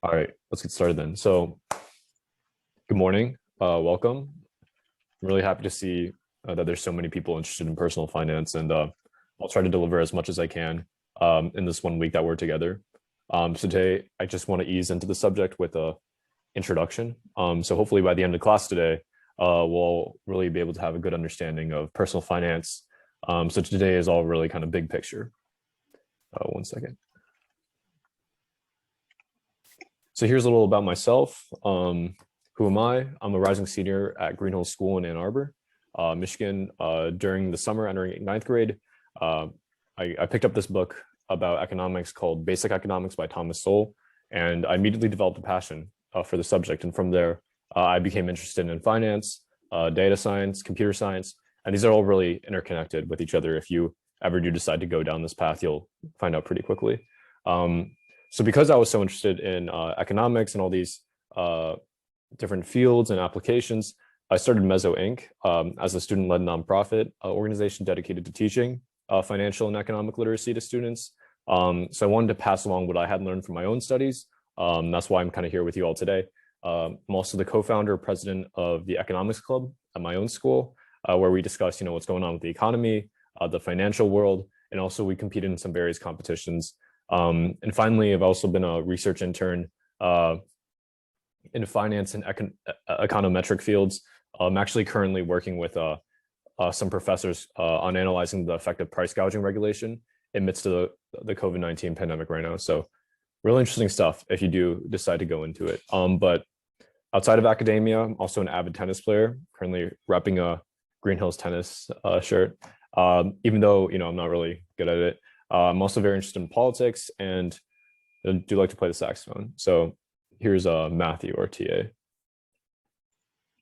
All right, let's get started then. So, good morning. Welcome. I'm really happy to see that there's so many people interested in personal finance, and I'll try to deliver as much as I can in this 1 week that we're together. So today, I just want to ease into the subject with a introduction. So hopefully by the end of class today, we'll really be able to have a good understanding of personal finance. So today is all really kind of big picture. 1 second. So here's a little about myself. Who am I? I'm a rising senior at Green Hills School in Ann Arbor, Michigan. During the summer, entering ninth grade, I picked up this book about economics called Basic Economics by Thomas Sowell, and I immediately developed a passion for the subject. And from there, I became interested in finance, data science, computer science, and these are all really interconnected with each other. If you ever do decide to go down this path, you'll find out pretty quickly. So because I was so interested in economics and all these different fields and applications, I started Mezzo Inc. As a student-led nonprofit organization dedicated to teaching financial and economic literacy to students. So I wanted to pass along what I had learned from my own studies. That's why I'm kind of here with you all today. I'm also the co-founder, president of the economics club at my own school, where we discuss, what's going on with the economy, the financial world, and also we compete in some various competitions. And finally, I've also been a research intern in finance and econometric fields. I'm actually currently working with some professors on analyzing the effect of price gouging regulation amidst the COVID-19 pandemic right now. So really interesting stuff if you do decide to go into it. But outside of academia, I'm also an avid tennis player, currently repping a Green Hills tennis shirt, even though, I'm not really good at it. I'm also very interested in politics and I do like to play the saxophone. So here's Matthew, or TA.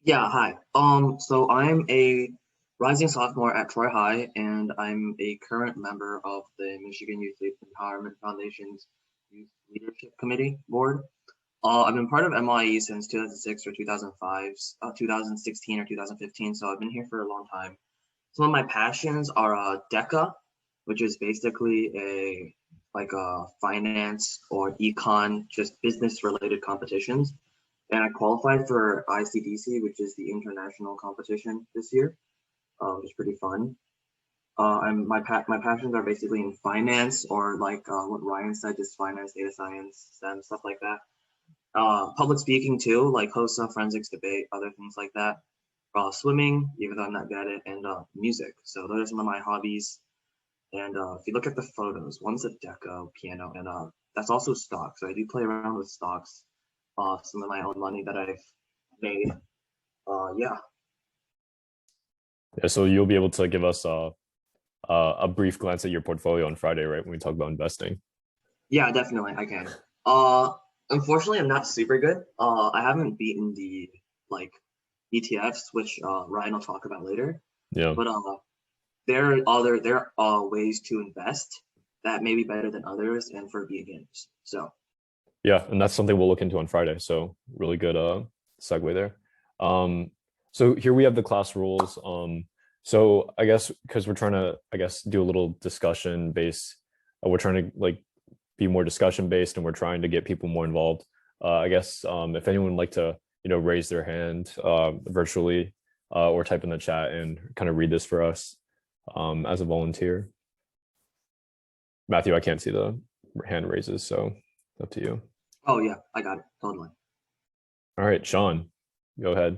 Yeah, hi. So I'm a rising sophomore at Troy High, and I'm a current member of the Michigan Youth Empowerment Foundation's Youth Leadership Committee Board. I've been part of MYE since 2006 or 2005, 2016 or 2015, so I've been here for a long time. Some of my passions are DECA, which is basically a finance or econ, just business related competitions. And I qualified for ICDC, which is the international competition this year, which is pretty fun. My passions are basically in finance, or what Ryan said, just finance, data science, and stuff like that. Public speaking too, like HOSA, forensics debate, other things like that. Swimming, even though I'm not good at it, and music. So those are some of my hobbies. And if you look at the photos, one's a deco piano, and that's also stocks. So I do play around with stocks, some of my own money that I've made. Yeah. Yeah, so you'll be able to give us a brief glance at your portfolio on Friday, right, when we talk about investing. Yeah, definitely, I can. Unfortunately, I'm not super good. I haven't beaten the ETFs, which Ryan will talk about later. Yeah. But there are ways to invest that may be better than others and for beginners. So yeah, and that's something we'll look into on Friday. So really good segue there. So here we have the class rules. So I guess because we're trying to, do a little discussion based, we're trying to be more discussion based, and we're trying to get people more involved. If anyone would like to, raise their hand virtually or type in the chat and kind of read this for us as a volunteer. Matthew, I can't see the hand raises, so it's up to you. Oh yeah, I got it, totally. All right, Sean, go ahead.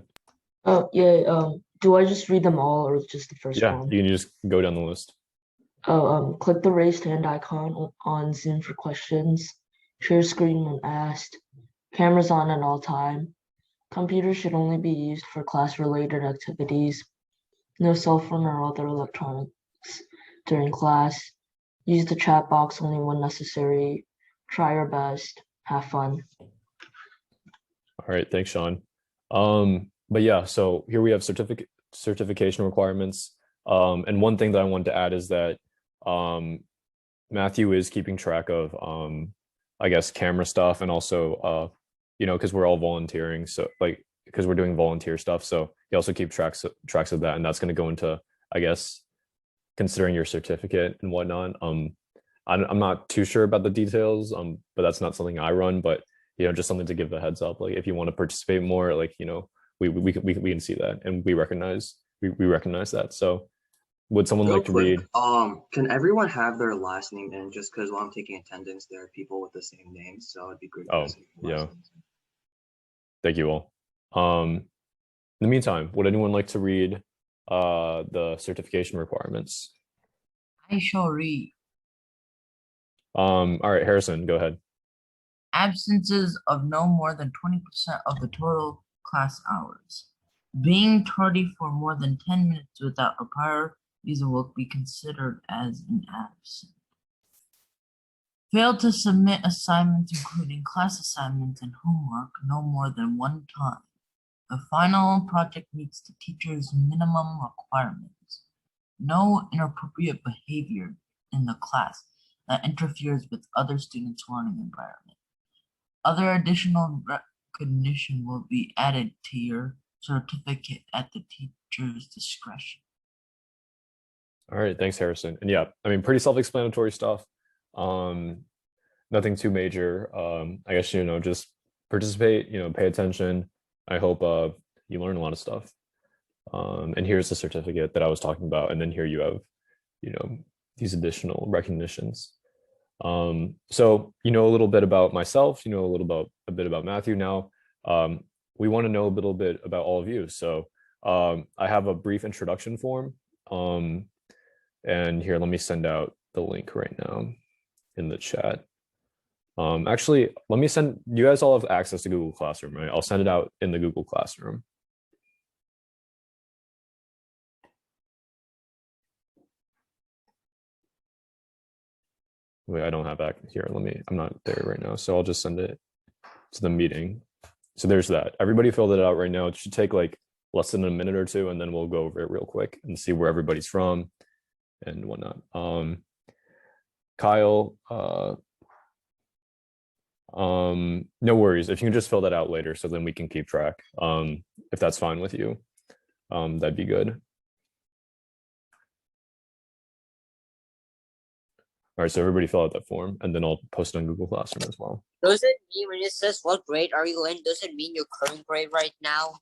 Oh yeah, do I just read them all or just the first one? Yeah, you can just go down the list. Click the raised hand icon on Zoom for questions. Share screen when asked. Cameras on at all time. Computers should only be used for class-related activities. No cell phone or other electronics during class. Use the chat box only when necessary. Try your best. Have fun. All right, thanks, Sean. But yeah, so here we have certification requirements. And one thing that I wanted to add is that Matthew is keeping track of camera stuff, and also because we're all volunteering, so because we're doing volunteer stuff, so he also keeps tracks of that, and that's going to go into considering your certificate and whatnot. I'm not too sure about the details, but that's not something I run, but just something to give the heads up. Like if you want to participate more, like, we can see that, and we recognize that. So would someone Real like to quick, read? can everyone have their last name in? Just because while I'm taking attendance, there are people with the same name, so it'd be great if you Oh, guys have your last yeah. names. Thank you all. In the meantime, would anyone like to read the certification requirements? I shall read. All right, Harrison, go ahead. Absences of no more than 20% of the total class hours. Being tardy for more than 10 minutes without a prior reason will be considered as an absence. Fail to submit assignments, including class assignments and homework, no more than one time. The final project meets the teacher's minimum requirements. No inappropriate behavior in the class that interferes with other students' learning environment. Other additional recognition will be added to your certificate at the teacher's discretion. All right, thanks, Harrison. And yeah, I mean, pretty self-explanatory stuff. Nothing too major. I guess, just participate, pay attention. I hope you learn a lot of stuff. And here's the certificate that I was talking about. And then here you have, these additional recognitions. So a little bit about myself, a bit about Matthew. Now, we want to know a little bit about all of you. So I have a brief introduction form. And here, let me send out the link right now in the chat. Actually, let me send, you guys all have access to Google Classroom, right? I'll send it out in the Google Classroom. Wait, I don't have back here. I'm not there right now. So I'll just send it to the meeting. So there's that. Everybody filled it out right now. It should take like less than a minute or two, and then we'll go over it real quick and see where everybody's from and whatnot. Kyle, no worries. If you can just fill that out later, so then we can keep track. If that's fine with you, that'd be good. All right, so everybody fill out that form, and then I'll post it on Google Classroom as well. Does it mean when it says what grade are you in, does it mean your current grade right now?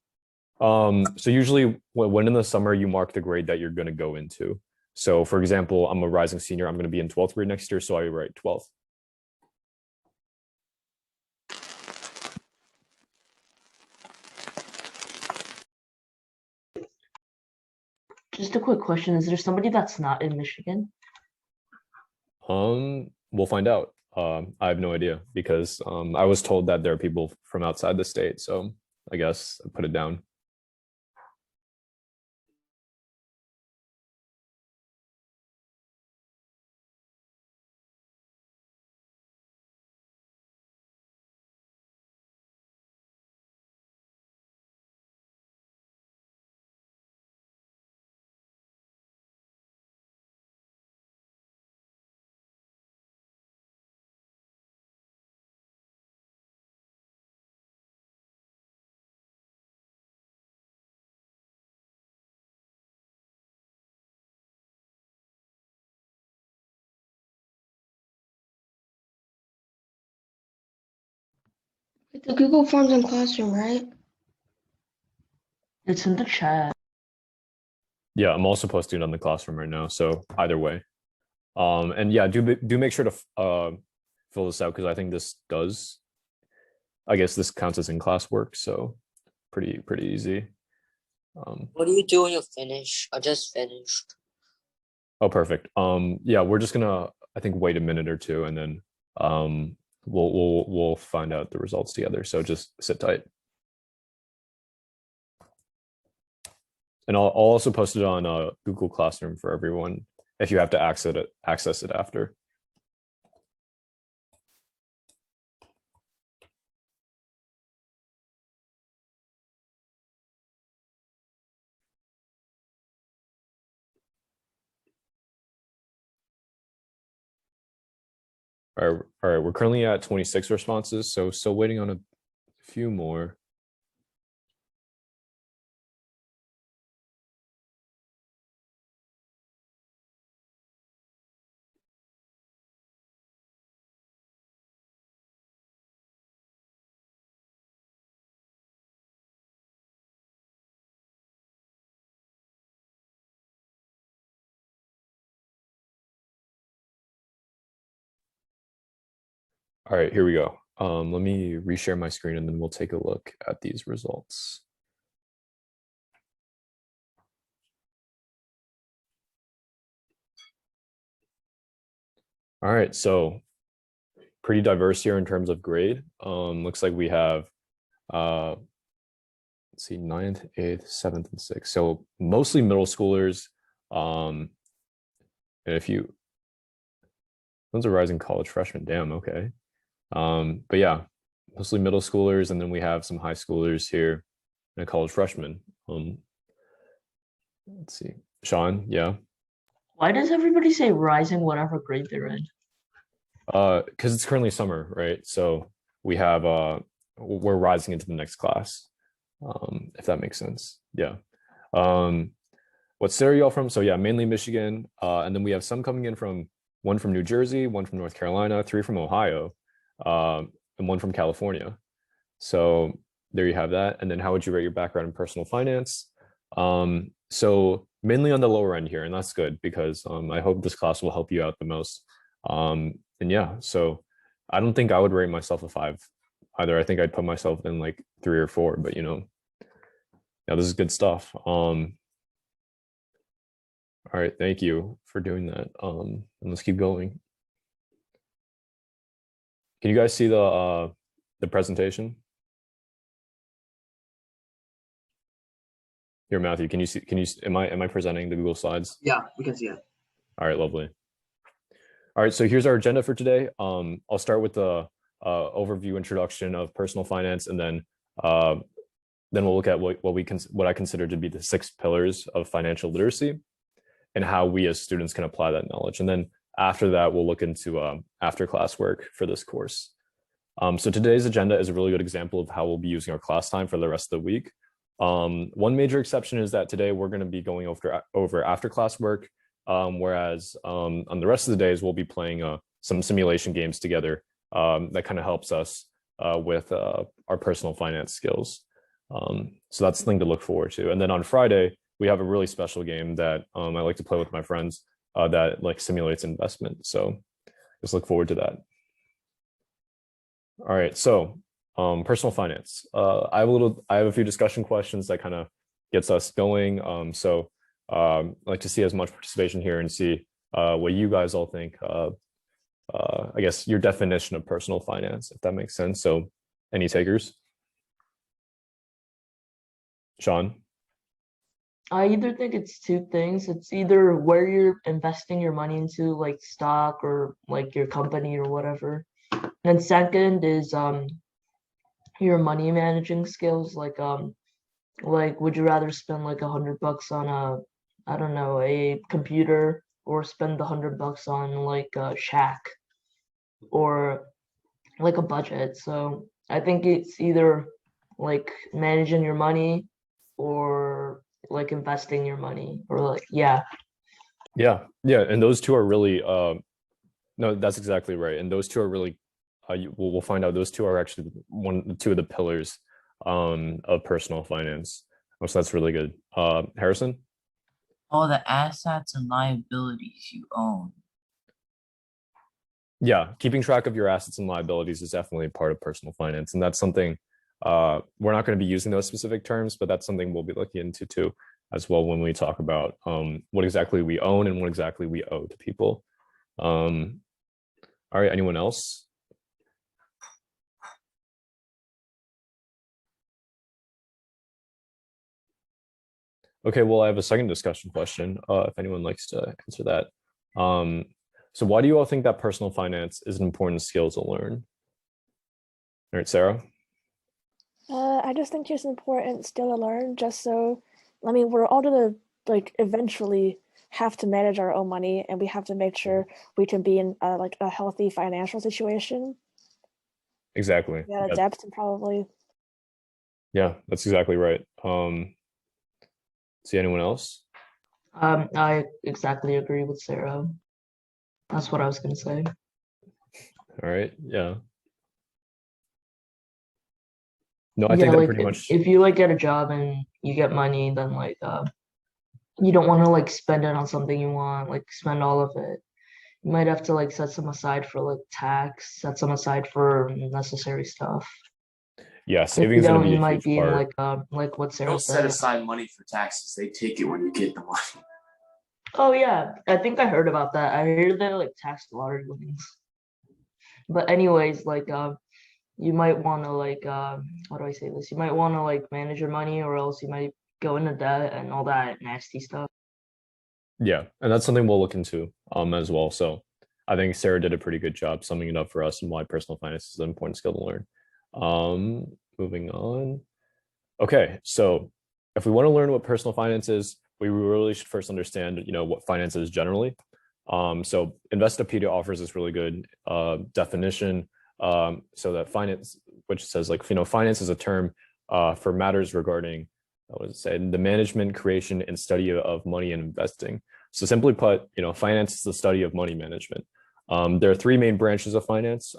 So usually when in the summer, you mark the grade that you're going to go into. So for example, I'm a rising senior. I'm going to be in 12th grade next year, so I write 12th. Just a quick question. Is there somebody that's not in Michigan? We'll find out. I have no idea because I was told that there are people from outside the state, so I guess I put it down. The Google Forms in Classroom, right? It's in the chat. Yeah, I'm also posting it on the classroom right now. So either way, and yeah, do make sure to fill this out because I think this does. I guess this counts as in class work, so pretty easy. What do you do when you finish? I just finished. Oh, perfect. Yeah, we're just gonna, I think, wait a minute or two, and then we'll find out the results together. So just sit tight. And I'll also post it on Google Classroom for everyone if you have to access it after. All right, we're currently at 26 responses, so still waiting on a few more. All right, here we go. Let me reshare my screen and then we'll take a look at these results. All right, so pretty diverse here in terms of grade. Looks like we have, let's see, 9th, 8th, 7th, and 6th. So mostly middle schoolers. And if you, those are rising college freshmen, damn, okay. But yeah, mostly middle schoolers, and then we have some high schoolers here and a college freshman. Let's see, Sean, yeah. Why does everybody say rising whatever grade they're in? Because it's currently summer, right? So we have we're rising into the next class, if that makes sense. Yeah. What state are y'all from? So yeah, mainly Michigan, and then we have some coming in from one from New Jersey, one from North Carolina, 3 from Ohio, and 1 from California. So there you have that. And then how would you rate your background in personal finance? So mainly on the lower end here, and that's good because I hope this class will help you out the most. And yeah, so I don't think I would rate myself a 5 either. I think I'd put myself in like 3 or 4, but you know, yeah, this is good stuff. All right, thank you for doing that. And let's keep going. Can you guys see the presentation? Here, Matthew, can you see, am I presenting the Google Slides? Yeah, we can see it. All right, lovely. All right, so here's our agenda for today. I'll start with the overview introduction of personal finance, and then we'll look at what I consider to be the 6 pillars of financial literacy and how we as students can apply that knowledge. And then after that, we'll look into after class work for this course. So today's agenda is a really good example of how we'll be using our class time for the rest of the week. One major exception is that today we're going to be going over after class work, whereas on the rest of the days we'll be playing some simulation games together that kind of helps us with our personal finance skills. So that's something to look forward to. And then on Friday we have a really special game that I like to play with my friends that like simulates investment. So just look forward to that. All right, so personal finance. I have a few discussion questions that kind of gets us going. I'd like to see as much participation here and see what you guys all think. I guess your definition of personal finance, if that makes sense. So any takers? Sean? I either think it's 2 things. It's either where you're investing your money into, like stock or like your company or whatever. And second is your money managing skills, like would you rather spend like $100 on I don't know, a computer, or spend the $100 on like a shack or like a budget? So I think it's either like managing your money or like investing your money, or like yeah. And those 2 are really no, that's exactly right. And those 2 are really we'll find out those 2 are actually 2 of the pillars of personal finance. So that's really good. Harrison? All the assets and liabilities you own. Yeah, keeping track of your assets and liabilities is definitely part of personal finance. And that's something we're not going to be using those specific terms, but that's something we'll be looking into too as well when we talk about what exactly we own and what exactly we owe to people. All right, anyone else? Okay, well, I have a second discussion question, if anyone likes to answer that. So why do you all think that personal finance is an important skill to learn? All right, Sarah? I just think it's an important skill to learn, just so, I mean, we're all gonna like eventually have to manage our own money, and we have to make sure we can be in like a healthy financial situation. Exactly. Yeah, depth and probably. Yeah, that's exactly right. See anyone else? I exactly agree with Sarah. That's what I was gonna say. All right, yeah. No, I Yeah, think that like pretty much. if you like get a job and you get money, then like you don't want to like spend it on something you want, like spend all of it. You might have to like set some aside for like tax, set some aside for necessary stuff. Yeah, If you saving is going don't, to be you a might huge be in part. like what Sarah Don't set said. aside money for taxes. They take it when you get the money. Oh yeah, I think I heard about that. I heard they like tax lottery winnings. But anyways, like you might want to like how do I say this? You might want to like manage your money, or else you might go into debt and all that nasty stuff. Yeah, and that's something we'll look into as well. So I think Sarah did a pretty good job summing it up for us and why personal finance is an important skill to learn. Moving on. Okay, so if we want to learn what personal finance is, we really should first understand, what finance is generally. So Investopedia offers this really good definition. So that finance, which says like, finance is a term for matters regarding, what does it say, the management, creation, and study of money and investing. So simply put, finance is the study of money management. There are three main branches of finance.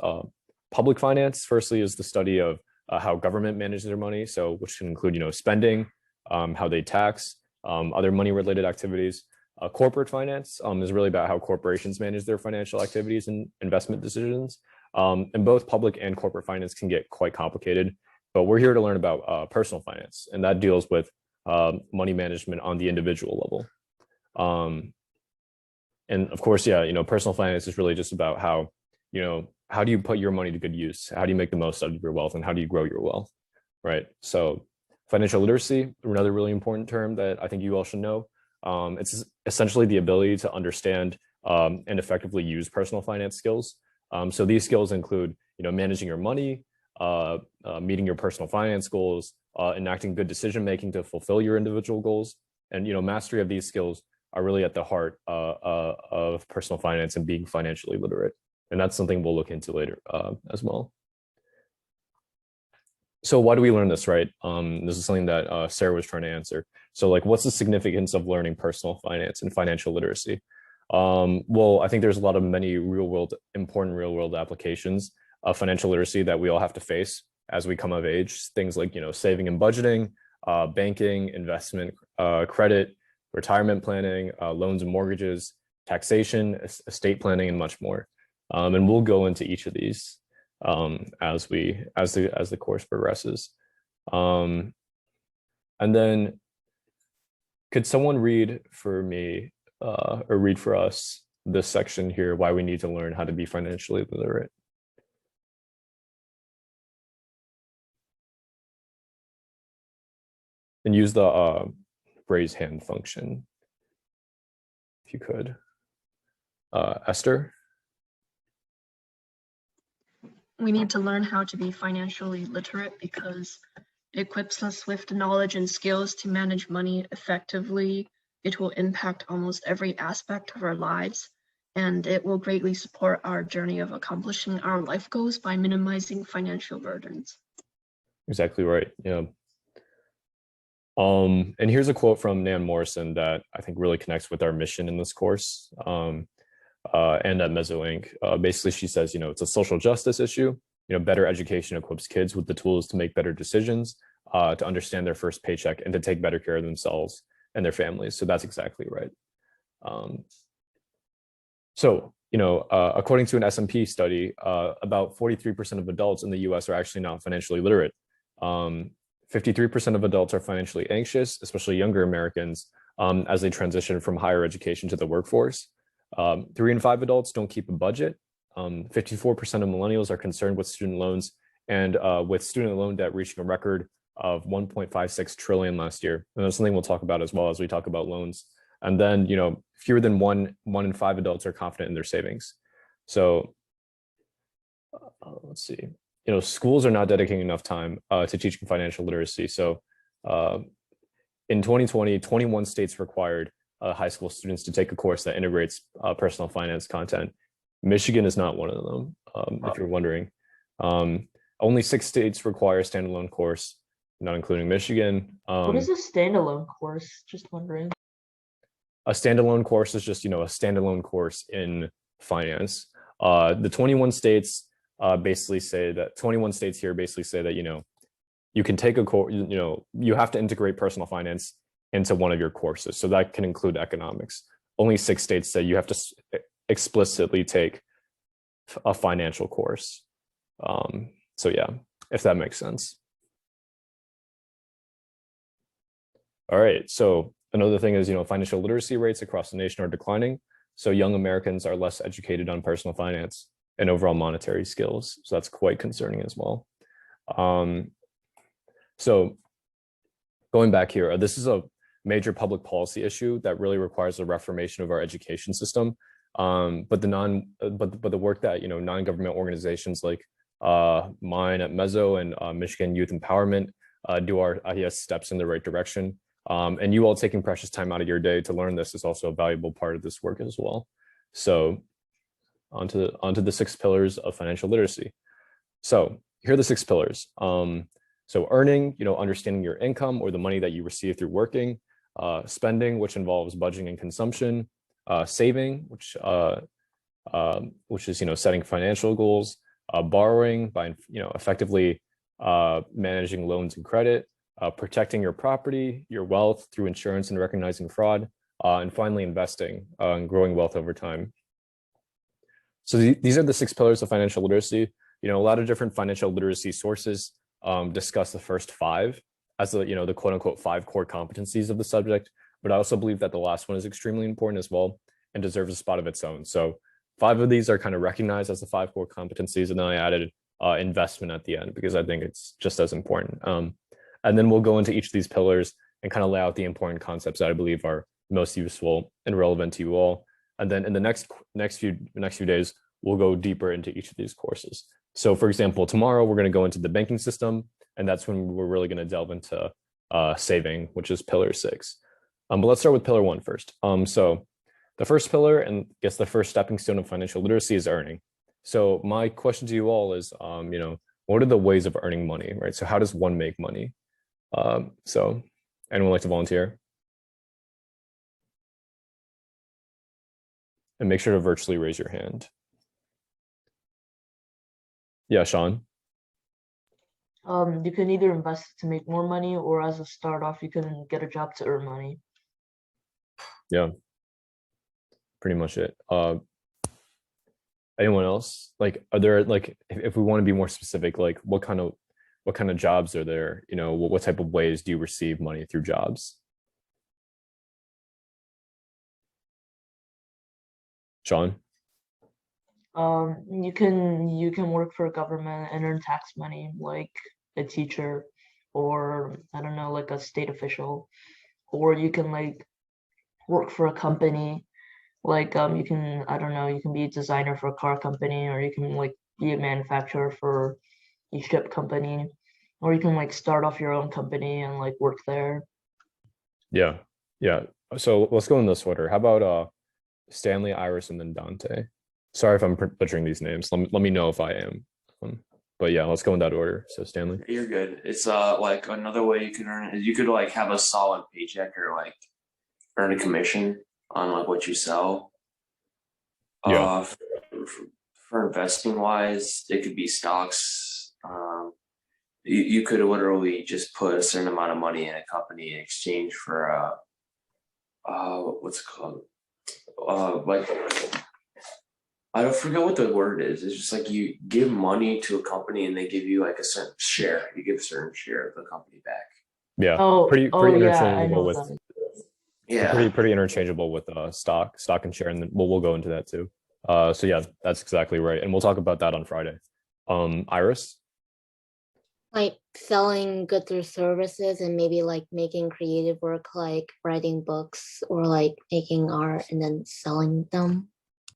Public finance, firstly, is the study of how government manages their money, so which can include, spending, how they tax, other money-related activities. Corporate finance is really about how corporations manage their financial activities and investment decisions. And both public and corporate finance can get quite complicated, but we're here to learn about personal finance, and that deals with money management on the individual level. And of course, yeah, personal finance is really just about how do you put your money to good use? How do you make the most out of your wealth, and how do you grow your wealth, right? So financial literacy, another really important term that I think you all should know. It's essentially the ability to understand and effectively use personal finance skills. So these skills include, managing your money, meeting your personal finance goals, enacting good decision-making to fulfill your individual goals. And, mastery of these skills are really at the heart of personal finance and being financially literate. And that's something we'll look into later as well. So why do we learn this, right? This is something that Sarah was trying to answer. So like, what's the significance of learning personal finance and financial literacy? Well, I think there's a lot of many important real world applications of financial literacy that we all have to face as we come of age. Things like, saving and budgeting, banking, investment, credit, retirement planning, loans and mortgages, taxation, estate planning, and much more. And we'll go into each of these as the course progresses. And then could someone read for me or read for us this section here, why we need to learn how to be financially literate? And use the raise hand function, if you could. Esther? We need to learn how to be financially literate because it equips us with the knowledge and skills to manage money effectively. It will impact almost every aspect of our lives, and it will greatly support our journey of accomplishing our life goals by minimizing financial burdens. Exactly right. Yeah. And here's a quote from Nan Morrison that I think really connects with our mission in this course and at Mezzo Inc. Basically, she says, it's a social justice issue. Better education equips kids with the tools to make better decisions, to understand their first paycheck, and to take better care of themselves and their families. So that's exactly right. According to an S&P study, about 43% of adults in the US are actually not financially literate. 53% of adults are financially anxious, especially younger Americans, as they transition from higher education to the workforce. 3 in 5 adults don't keep a budget. 54% of millennials are concerned with student loans, and with student loan debt reaching a record of 1.56 trillion last year. And that's something we'll talk about as well as we talk about loans. And then, fewer than 1 in 5 adults are confident in their savings. So let's see. Schools are not dedicating enough time to teaching financial literacy. So in 2020, 21 states required high school students to take a course that integrates personal finance content. Michigan is not one of them, if you're wondering. Only 6 states require a standalone course, not including Michigan. What is a standalone course? Just wondering. A standalone course is just, a standalone course in finance. The 21 states basically say that 21 states here basically say that, you can take a course, you have to integrate personal finance into one of your courses. So that can include economics. Only 6 states say you have to explicitly take a financial course. So yeah, if that makes sense. All right, so another thing is, financial literacy rates across the nation are declining. So young Americans are less educated on personal finance and overall monetary skills. So that's quite concerning as well. So going back here, this is a major public policy issue that really requires the reformation of our education system. But the work that non-government organizations like mine at Mezzo and Michigan Youth Empowerment do are steps in the right direction. And you all taking precious time out of your day to learn this is also a valuable part of this work as well. So onto the 6 pillars of financial literacy. So here are the 6 pillars. So earning, understanding your income or the money that you receive through working, spending, which involves budgeting and consumption, saving, which is setting financial goals, borrowing by effectively managing loans and credit, protecting your property, your wealth through insurance and recognizing fraud, and finally investing and growing wealth over time. So these are the 6 pillars of financial literacy. A lot of different financial literacy sources discuss the first 5 as the quote unquote 5 core competencies of the subject. But I also believe that the last one is extremely important as well and deserves a spot of its own. So 5 of these are kind of recognized as the 5 core competencies, and then I added investment at the end because I think it's just as important. And then we'll go into each of these pillars and kind of lay out the important concepts that I believe are most useful and relevant to you all. And then in the next few days, we'll go deeper into each of these courses. So for example, tomorrow we're going to go into the banking system, and that's when we're really going to delve into saving, which is pillar 6. But let's start with pillar 1 first. So the first pillar, and I guess the first stepping stone of financial literacy, is earning. So my question to you all is, what are the ways of earning money, right? So how does one make money? So anyone like to volunteer? And make sure to virtually raise your hand. Yeah, Sean. You can either invest to make more money, or as a start off, you can get a job to earn money. Yeah, pretty much it. Anyone else? Like, are there, like, if we want to be more specific, like what kind of jobs are there? What type of ways do you receive money through jobs? Sean? You can work for a government and earn tax money, like a teacher, or I don't know, like a state official, or you can like work for a company, like you can, I don't know, you can be a designer for a car company, or you can like be a manufacturer for a ship company, or you can like start off your own company and like work there. Yeah. So let's go in this order. How about Stanley, Iris, and then Dante? Sorry if I'm butchering these names. Let me know if I am. But yeah, let's go in that order. So Stanley. You're good. It's like another way you could earn it is you could like have a solid paycheck or like earn a commission on like what you sell. Yeah. For investing wise, it could be stocks. You could literally just put a certain amount of money in a company in exchange for what's it called? Like I don't forget what the word is. It's just like you give money to a company and they give you like a certain share. You give a certain share of the company back. Yeah. Pretty interchangeable with pretty interchangeable with stock and share, and then we'll go into that too. So yeah, that's exactly right, and we'll talk about that on Friday. Iris? Like selling goods or services, and maybe like making creative work, like writing books or like making art and then selling them.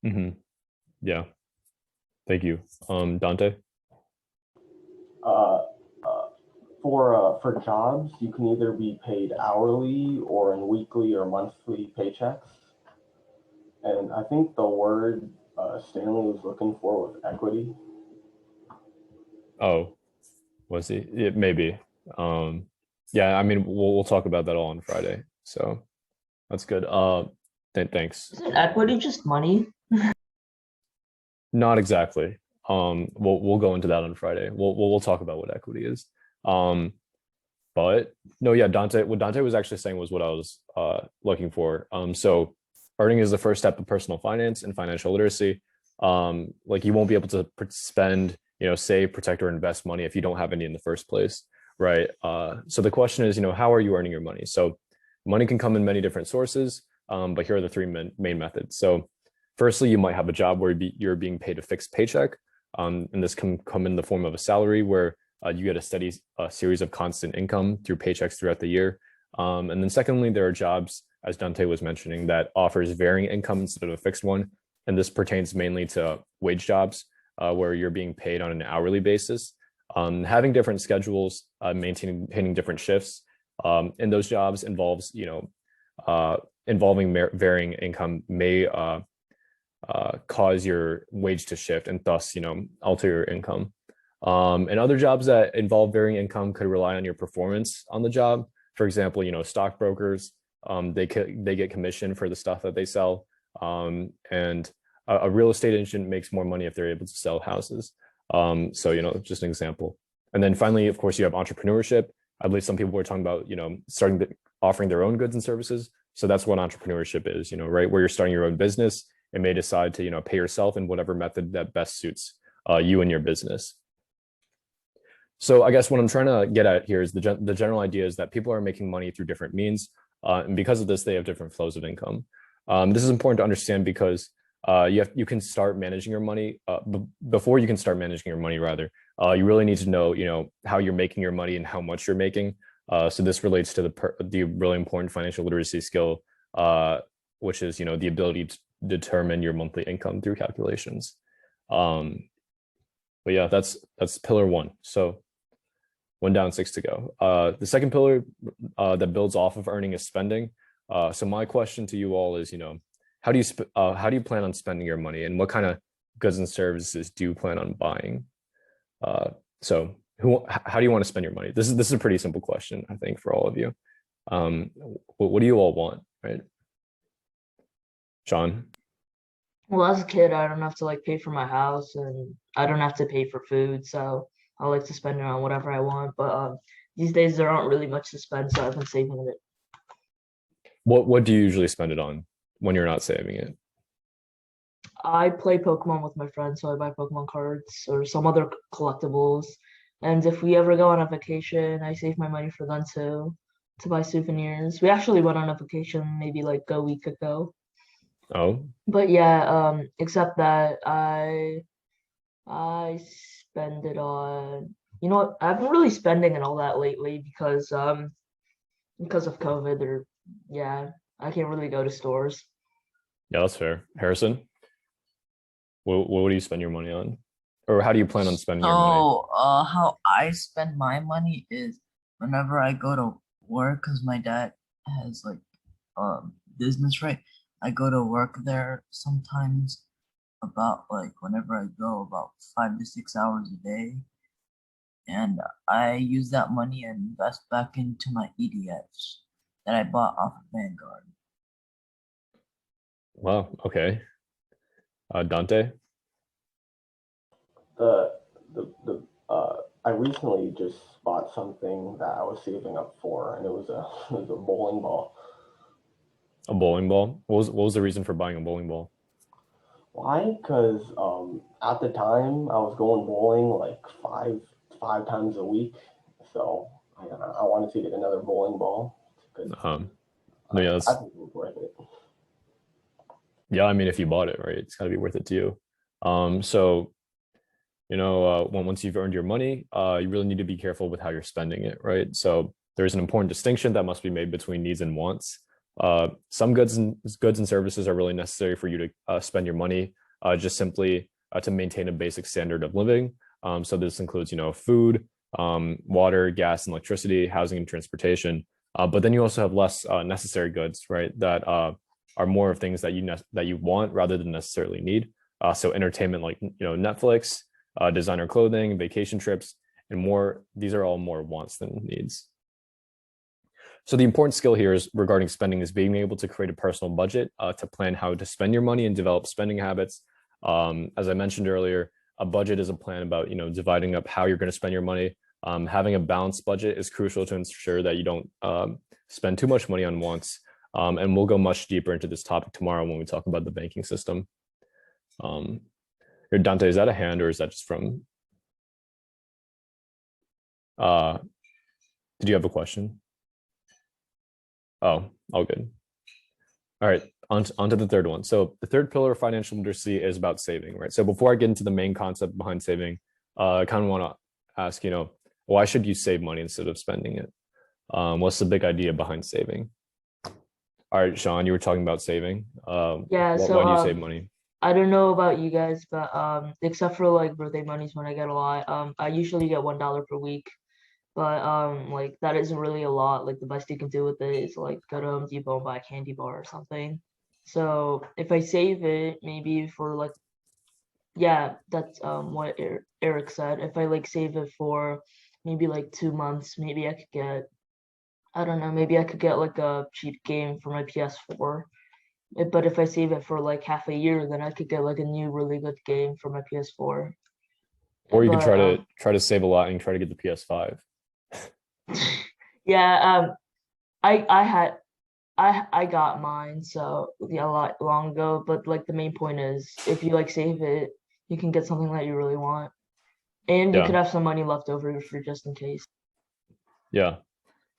Mm-hmm. Yeah. Thank you. Dante? For jobs, you can either be paid hourly or in weekly or monthly paychecks. And I think the word Stanley was looking for was equity. Oh, was he? It maybe. Yeah, I mean, we'll talk about that all on Friday. So that's good. Thanks. Isn't equity just money? Not exactly. We'll go into that on Friday. We'll talk about what equity is. But no, yeah, what Dante was actually saying was what I was looking for. So earning is the first step of personal finance and financial literacy. Like you won't be able to spend, save, protect, or invest money if you don't have any in the first place, right? So the question is, how are you earning your money? So money can come in many different sources, but here are the three main methods. So firstly, you might have a job where you're being paid a fixed paycheck, and this can come in the form of a salary where you get a steady series of constant income through paychecks throughout the year. And then secondly, there are jobs, as Dante was mentioning, that offers varying income instead of a fixed one. And this pertains mainly to wage jobs, where you're being paid on an hourly basis. Having different schedules, maintaining different shifts in those jobs involves, involving varying income may cause your wage to shift and thus, alter your income. And other jobs that involve varying income could rely on your performance on the job. For example, stockbrokers, they get commission for the stuff that they sell. And a real estate agent makes more money if they're able to sell houses. So, just an example. And then finally, of course, you have entrepreneurship. I believe some people were talking about, offering their own goods and services. So that's what entrepreneurship is, right? Where you're starting your own business and may decide to, pay yourself in whatever method that best suits you and your business. So I guess what I'm trying to get at here is the general idea is that people are making money through different means. And because of this, they have different flows of income. This is important to understand because you can start managing your money before you can start managing your money, rather. You really need to know, how you're making your money and how much you're making. So this relates to the really important financial literacy skill, which is, the ability to determine your monthly income through calculations. But yeah, that's pillar one. So 1 down, 6 to go. The second pillar that builds off of earning is spending. So my question to you all is, how do you plan on spending your money, and what kind of goods and services do you plan on buying? So how do you want to spend your money? This is a pretty simple question, I think, for all of you. What do you all want, right? Sean? Well, as a kid, I don't have to pay for my house, and I don't have to pay for food, so I like to spend it on whatever I want. But these days there aren't really much to spend, so I've been saving it. What do you usually spend it on when you're not saving it? I play Pokemon with my friends, so I buy Pokemon cards or some other collectibles. And if we ever go on a vacation, I save my money for them too, to buy souvenirs. We actually went on a vacation maybe a week ago. Oh, But yeah, except that I spend it on, I haven't really spending and all that lately because of COVID, or yeah, I can't really go to stores. yeah, that's fair. Harrison, what do you spend your money on, or how do you plan on spending your money? So, how I spend my money is whenever I go to work, because my dad has business, right? I go to work there sometimes about whenever I go about 5 to 6 hours a day, and I use that money and invest back into my ETFs that I bought off of Vanguard. Wow, okay. Dante? I recently just bought something that I was saving up for, and it was a bowling ball. A bowling ball? What was the reason for buying a bowling ball? Why? Because at the time I was going bowling five times a week, so I wanted to get another bowling ball. No, yeah, I think it was worth it. Yeah, I mean, if you bought it, right, it's got to be worth it to you. So, once you've earned your money, you really need to be careful with how you're spending it, right? So there's an important distinction that must be made between needs and wants. Some goods and services are really necessary for you to spend your money, just simply to maintain a basic standard of living. So this includes, food, water, gas, and electricity, housing, and transportation. But then you also have less necessary goods, right? That are more of things that you want rather than necessarily need. So entertainment, like Netflix, designer clothing, vacation trips, and more. These are all more wants than needs. So the important skill here is regarding spending is being able to create a personal budget to plan how to spend your money and develop spending habits. As I mentioned earlier, a budget is a plan about dividing up how you're going to spend your money. Having a balanced budget is crucial to ensure that you don't spend too much money on wants And we'll go much deeper into this topic tomorrow when we talk about the banking system. Here, Dante, is that a hand or is that just from? Did you have a question? Oh, all good. All right, on to the third one. So the third pillar of financial literacy is about saving, right? So before I get into the main concept behind saving, I kind of want to ask, why should you save money instead of spending it? What's the big idea behind saving? All right, Sean, you were talking about saving. Yeah, so why do you save money? I don't know about you guys, but except for like birthday monies when I get a lot, I usually get $1 per week. But like that isn't really a lot. Like the best you can do with it is like go to Home Depot and buy a candy bar or something. So if I save it, maybe for like, yeah, that's what Eric said. If I like save it for maybe like 2 months, maybe I could get, I don't know, maybe I could get like a cheap game for my PS4. But if I save it for like half a year, then I could get like a new really good game for my PS4. Or you could But try to save a lot and try to get the PS5. yeah, I got mine, so yeah, a lot long ago. But like the main point is, if you like save it, you can get something that you really want, and you could Yeah, have some money left over for just in case. yeah.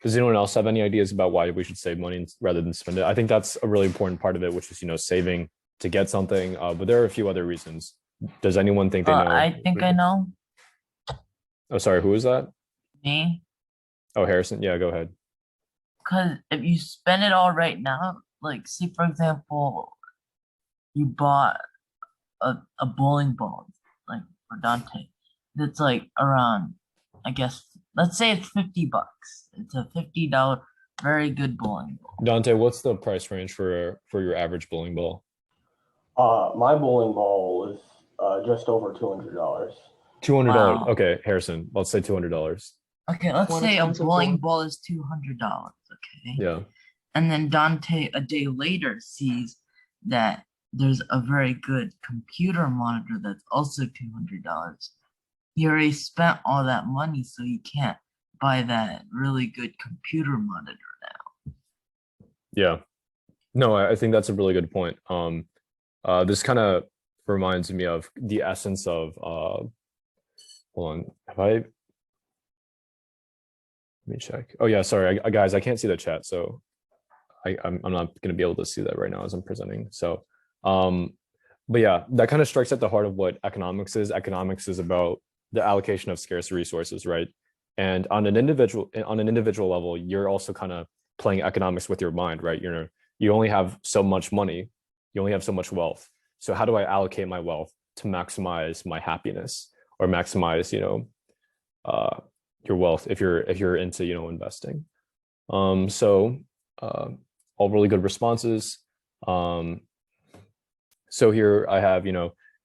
Does anyone else have any ideas about why we should save money rather than spend it? I think that's a really important part of it, which is saving to get something. But there are a few other reasons. Does anyone think they know? I think I know. Oh, sorry, who is that? Me. Oh, Harrison. Yeah, go ahead. Because if you spend it all right now, like say for example, you bought a bowling ball, like for Dante, that's like around, I guess, let's say it's $50. It's a $50 very good bowling ball. Dante, what's the price range for your average bowling ball? My bowling ball is just over $200. $200. Wow. Okay, Harrison, let's say $200. Okay, let's One say a expensive bowling bowling. ball is $200. Okay. Yeah. And then Dante a day later sees that there's a very good computer monitor that's also $200. He already spent all that money, so he can't buy that really good computer monitor now. Yeah. No, I think that's a really good point. This kind of reminds me of the essence of hold on, let me check. Oh yeah, sorry, guys, I can't see the chat, so I'm not going to be able to see that right now as I'm presenting. So, but yeah, that kind of strikes at the heart of what economics is. Economics is about the allocation of scarce resources, right? And on an individual level, you're also kind of playing economics with your mind, right? You only have so much money, you only have so much wealth. So how do I allocate my wealth to maximize my happiness or maximize, your wealth if you're into, investing? All really good responses. So here I have,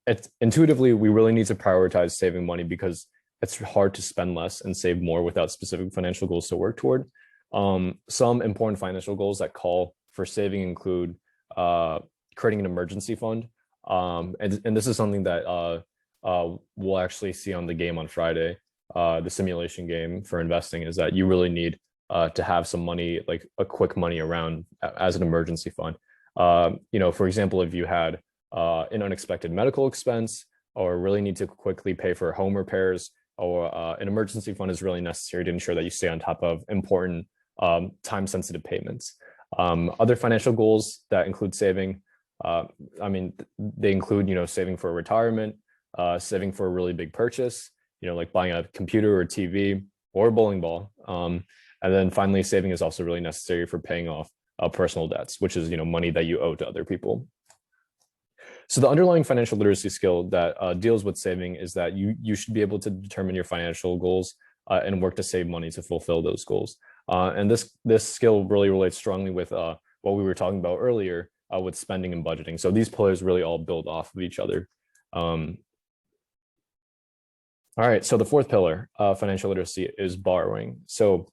it's intuitively, we really need to prioritize saving money because it's hard to spend less and save more without specific financial goals to work toward. Some important financial goals that call for saving include creating an emergency fund. And this is something that we'll actually see on the game on Friday. The simulation game for investing is that you really need to have some money, like a quick money around as an emergency fund. For example, if you had an unexpected medical expense or really need to quickly pay for home repairs, or an emergency fund is really necessary to ensure that you stay on top of important time-sensitive payments. Other financial goals that include saving, they include, saving for retirement, saving for a really big purchase, like buying a computer or TV or a bowling ball. And then finally, saving is also really necessary for paying off personal debts, which is money that you owe to other people. So the underlying financial literacy skill that deals with saving is that you should be able to determine your financial goals and work to save money to fulfill those goals. And this skill really relates strongly with what we were talking about earlier with spending and budgeting. So these pillars really all build off of each other. All right, so the fourth pillar, financial literacy, is borrowing. So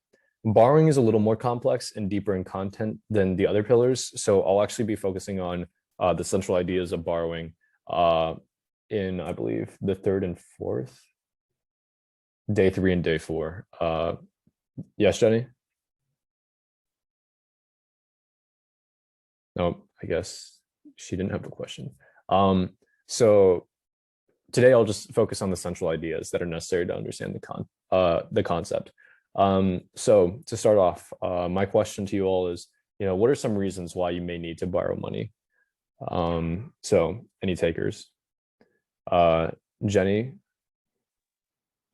borrowing is a little more complex and deeper in content than the other pillars. So I'll actually be focusing on the central ideas of borrowing in, I believe, the third and fourth, day 3 and day 4. Yes, Jenny? No, I guess she didn't have a question. So today I'll just focus on the central ideas that are necessary to understand the concept. So to start off, my question to you all is, what are some reasons why you may need to borrow money? So any takers? Jenny?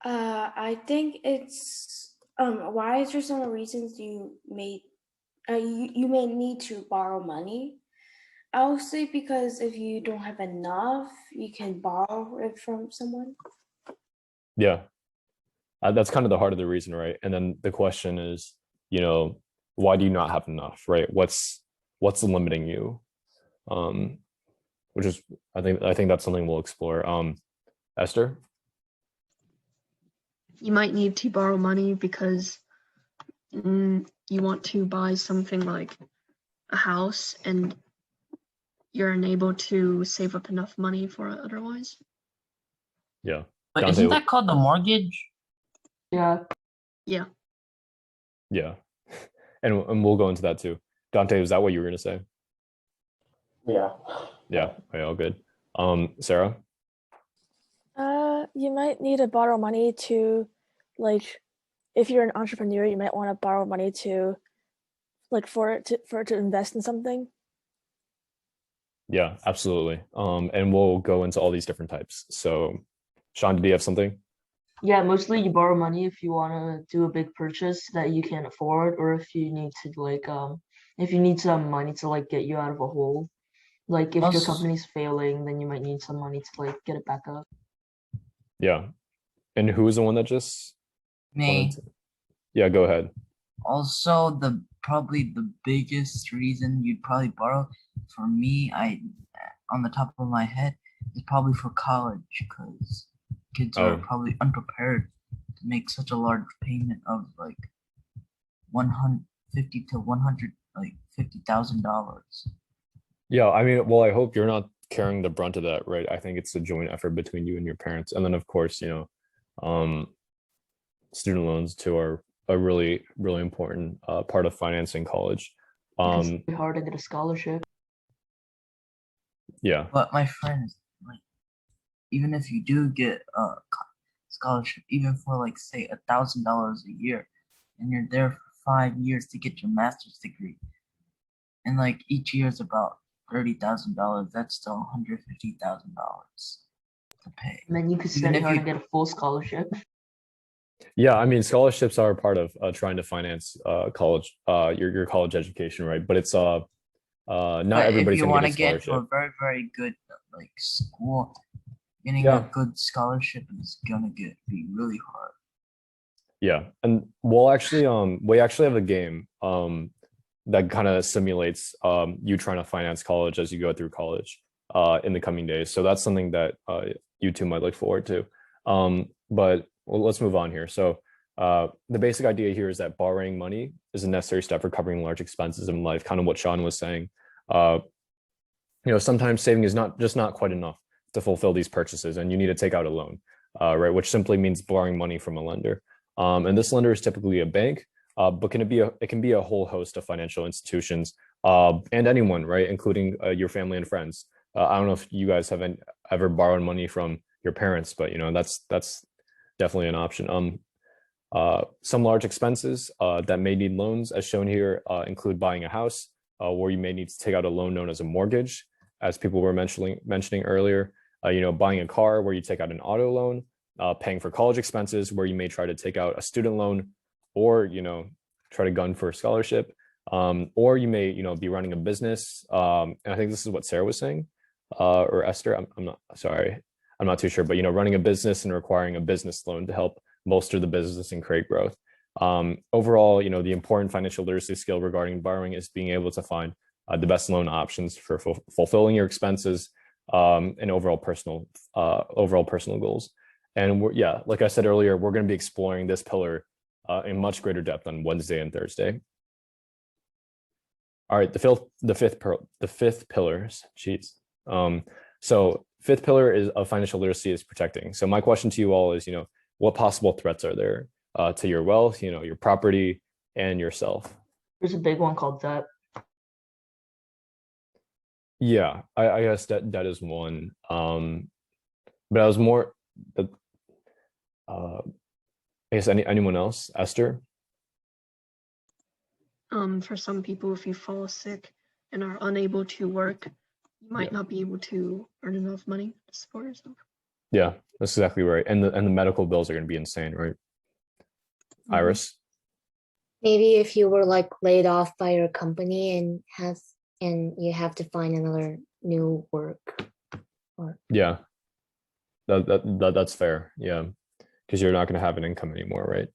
I think it's why is there some reasons you may need to borrow money? I would say because if you don't have enough, you can borrow it from someone. Yeah, that's kind of the heart of the reason, right? And then the question is, why do you not have enough, right? What's limiting you? Which is, I think that's something we'll explore. Esther? You might need to borrow money because you want to buy something like a house and you're unable to save up enough money for it otherwise. Yeah. But Dante, isn't that called the mortgage? Yeah. Yeah. Yeah. And we'll go into that too. Dante, is that what you were going to say? Yeah. Yeah. Okay, all good. Sarah? You might need to borrow money to, like, if you're an entrepreneur, you might want to borrow money to, like, for it to invest in something. Yeah, absolutely. And we'll go into all these different types. So, Sean, did you have something? Yeah, mostly you borrow money if you want to do a big purchase that you can't afford, or if you need to if you need some money to like get you out of a hole. Like if your company's failing, then you might need some money to like get it back up. Yeah. And who was the one that just Me. Yeah, go ahead. Also, probably the biggest reason you'd probably borrow for me, on the top of my head, is probably for college, because kids are probably unprepared to make such a large payment of like $150 to $150,000. Yeah, I mean, well, I hope you're not carrying the brunt of that, right? I think it's a joint effort between you and your parents. And then of course, student loans too are a really, really important part of financing college. It's really hard to get a scholarship. Yeah. But my friends, like, even if you do get a scholarship, even for like say $1,000 a year, and you're there for 5 years to get your master's degree, and like each year is about $30,000, that's still $150,000 to pay. And then you could study hard to get a full scholarship. Yeah, I mean, scholarships are a part of trying to finance college, your college education, right? But it's not everybody's if you want to get to a very, very good like school, getting a good scholarship is gonna be really hard. Yeah, and we actually have a game that kind of simulates you trying to finance college as you go through college in the coming days. So that's something that you two might look forward to. But let's move on here. So the basic idea here is that borrowing money is a necessary step for covering large expenses in life, kind of what Sean was saying. Sometimes saving is not quite enough to fulfill these purchases, and you need to take out a loan, right? Which simply means borrowing money from a lender. And this lender is typically a bank, but it can be a whole host of financial institutions and anyone, right, including your family and friends. I don't know if you guys have ever borrowed money from your parents, but that's definitely an option. Some large expenses that may need loans, as shown here, include buying a house, where you may need to take out a loan known as a mortgage, as people were mentioning earlier. Buying a car, where you take out an auto loan. Paying for college expenses, where you may try to take out a student loan, or try to gun for a scholarship, or you may be running a business. And I think this is what Sarah was saying, or Esther. I'm not sorry, I'm not too sure, but running a business and requiring a business loan to help bolster the business and create growth. Overall, the important financial literacy skill regarding borrowing is being able to find the best loan options for fulfilling your expenses and overall personal goals. And like I said earlier, we're going to be exploring this pillar in much greater depth on Wednesday and Thursday. All right, the fifth pillars. Jeez. So fifth pillar of financial literacy is protecting. So my question to you all is, what possible threats are there to your wealth, your property, and yourself? There's a big one called debt. Yeah, I guess that is one. But I was more, uh, I guess anyone else? Esther? For some people, if you fall sick and are unable to work, you might not be able to earn enough money to support yourself. Yeah, that's exactly right. And the medical bills are going to be insane, right? Iris? Maybe if you were like laid off by your company and you have to find another new work. Yeah, that's fair. Yeah, because you're not going to have an income anymore, right?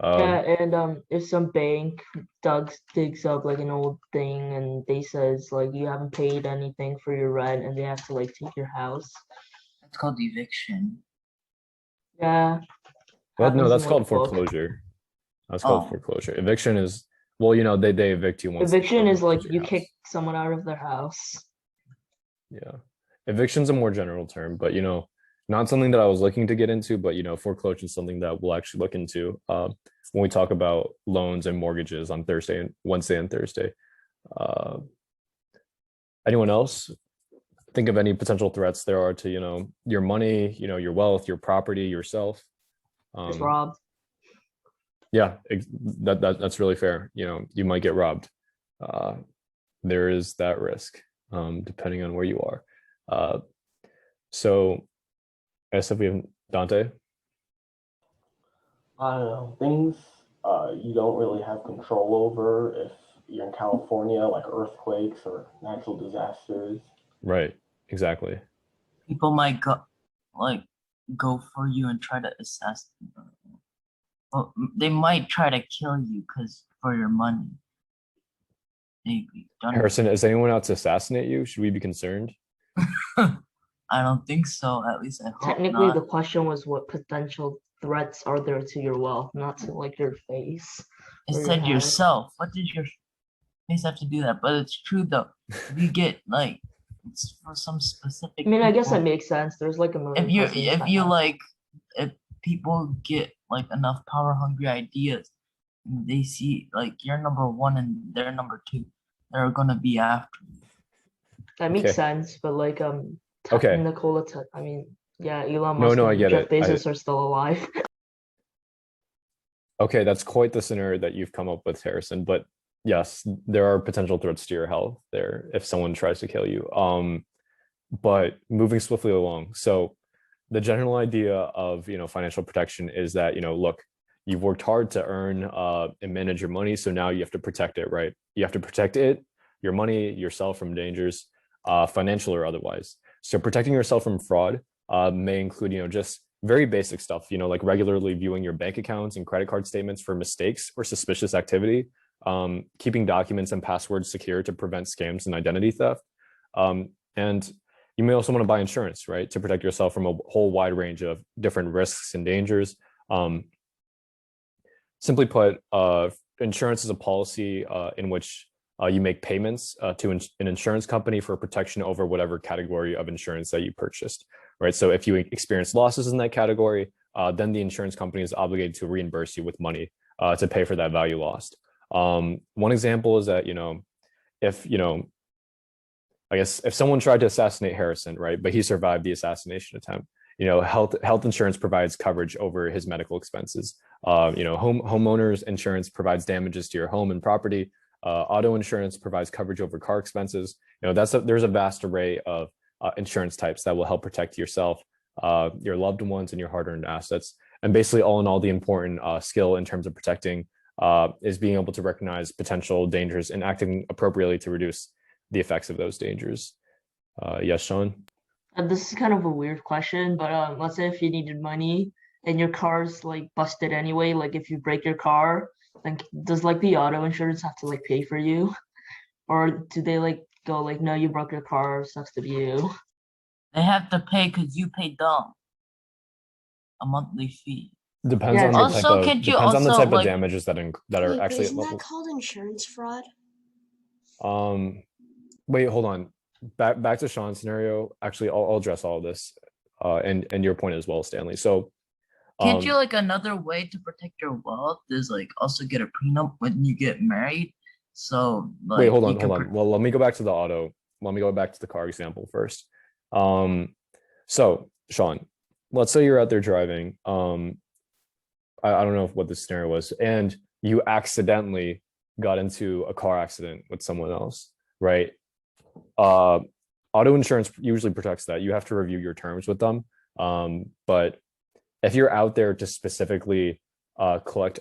Yeah, and if some bank digs up like an old thing and they says like you haven't paid anything for your rent and they have to like take your house. It's called eviction. Yeah. Well, no, happens that's in, called like, book. foreclosure. That's called foreclosure. Eviction is, well, they evict you once. Eviction is like you kick someone out of their house. Yeah. Eviction's a more general term, but not something that I was looking to get into, but foreclosure is something that we'll actually look into when we talk about loans and mortgages on Wednesday and Thursday. Anyone else think of any potential threats there are to your money, your wealth, your property, yourself? It's robbed. Yeah, that's really fair. You might get robbed. There is that risk, depending on where you are. So I guess if we have Dante. I don't know, things you don't really have control over if you're in California, like earthquakes or natural disasters. Right, exactly. People might go for you and try to assassinate you. Well, they might try to kill you for your money. Maybe. Harrison, is anyone out to assassinate you? Should we be concerned? I don't think so. At least I hope Technically, not. the question was what potential threats are there to your wealth, not to like your face. It said yourself. What did your face have to do that? But it's true though. If you get like, it's for some specific. I mean, I guess that makes sense. There's like a million. If people get like enough power hungry ideas, they see like you're number one and they're number two, they're gonna be after you. That makes sense, but like Nikola, I mean, yeah, Elon Musk and Jeff Bezos are still alive. Okay, that's quite the scenario that you've come up with, Harrison. But yes, there are potential threats to your health there if someone tries to kill you. But moving swiftly along. So the general idea of financial protection is that look, you've worked hard to earn and manage your money, so now you have to protect it, right? You have to protect it, your money, yourself from dangers, financial or otherwise. So protecting yourself from fraud may include just very basic stuff, like regularly viewing your bank accounts and credit card statements for mistakes or suspicious activity, keeping documents and passwords secure to prevent scams and identity theft. And you may also want to buy insurance, right, to protect yourself from a whole wide range of different risks and dangers. Simply put, insurance is a policy in which you make payments to an insurance company for protection over whatever category of insurance that you purchased, right? So if you experience losses in that category, then the insurance company is obligated to reimburse you with money to pay for that value lost. One example is that, if, I guess if someone tried to assassinate Harrison, right, but he survived the assassination attempt, health insurance provides coverage over his medical expenses. Homeowners insurance provides damages to your home and property. Auto insurance provides coverage over car expenses. There's a vast array of insurance types that will help protect yourself, your loved ones, and your hard-earned assets. And basically, all in all, the important skill in terms of protecting is being able to recognize potential dangers and acting appropriately to reduce the effects of those dangers. Yes, Sean? This is kind of a weird question, but let's say if you needed money and your car's like busted anyway, like if you break your car, then does like the auto insurance have to like pay for you? Or do they like go like, no, you broke your car, sucks to be you? They have to pay because you paid them a monthly fee. Depends on the type of damages that are actually. Isn't that called insurance fraud? Wait, hold on. Back to Sean's scenario. Actually, I'll address all of this, and your point as well, Stanley. So, can't you like another way to protect your wealth is like also get a prenup when you get married? So wait, hold on. Well, let me go back to the auto let me go back to the car example first. So Sean, let's say you're out there driving. I don't know what the scenario was, and you accidentally got into a car accident with someone else, right? Auto insurance usually protects that. You have to review your terms with them. But if you're out there to specifically collect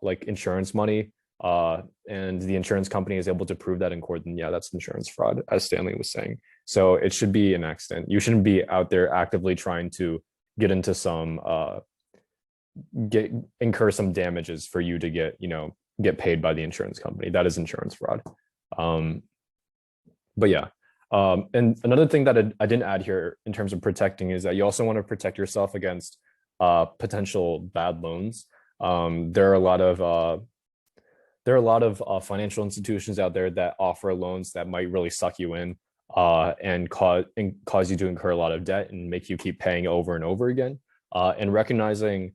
like insurance money, and the insurance company is able to prove that in court, then yeah, that's insurance fraud, as Stanley was saying. So it should be an accident. You shouldn't be out there actively trying to get into some incur some damages for you to get paid by the insurance company. That is insurance fraud. But yeah. And another thing that I didn't add here in terms of protecting is that you also want to protect yourself against potential bad loans. There are a lot of financial institutions out there that offer loans that might really suck you in and cause you to incur a lot of debt and make you keep paying over and over again. And recognizing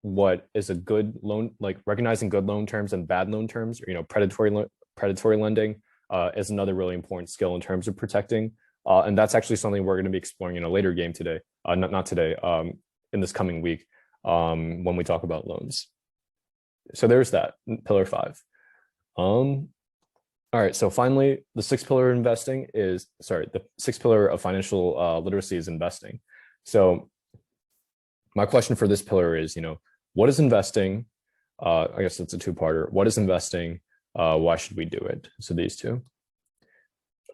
what is a good loan, like recognizing good loan terms and bad loan terms, or predatory lending is another really important skill in terms of protecting. And that's actually something we're going to be exploring in a later game today, not today, in this coming week, when we talk about loans. So there's that, pillar 5. All right, so finally, the 6th pillar of investing is, the 6th pillar of financial literacy is investing. So my question for this pillar is, what is investing? I guess it's a 2-parter. What is investing? Why should we do it? So these two.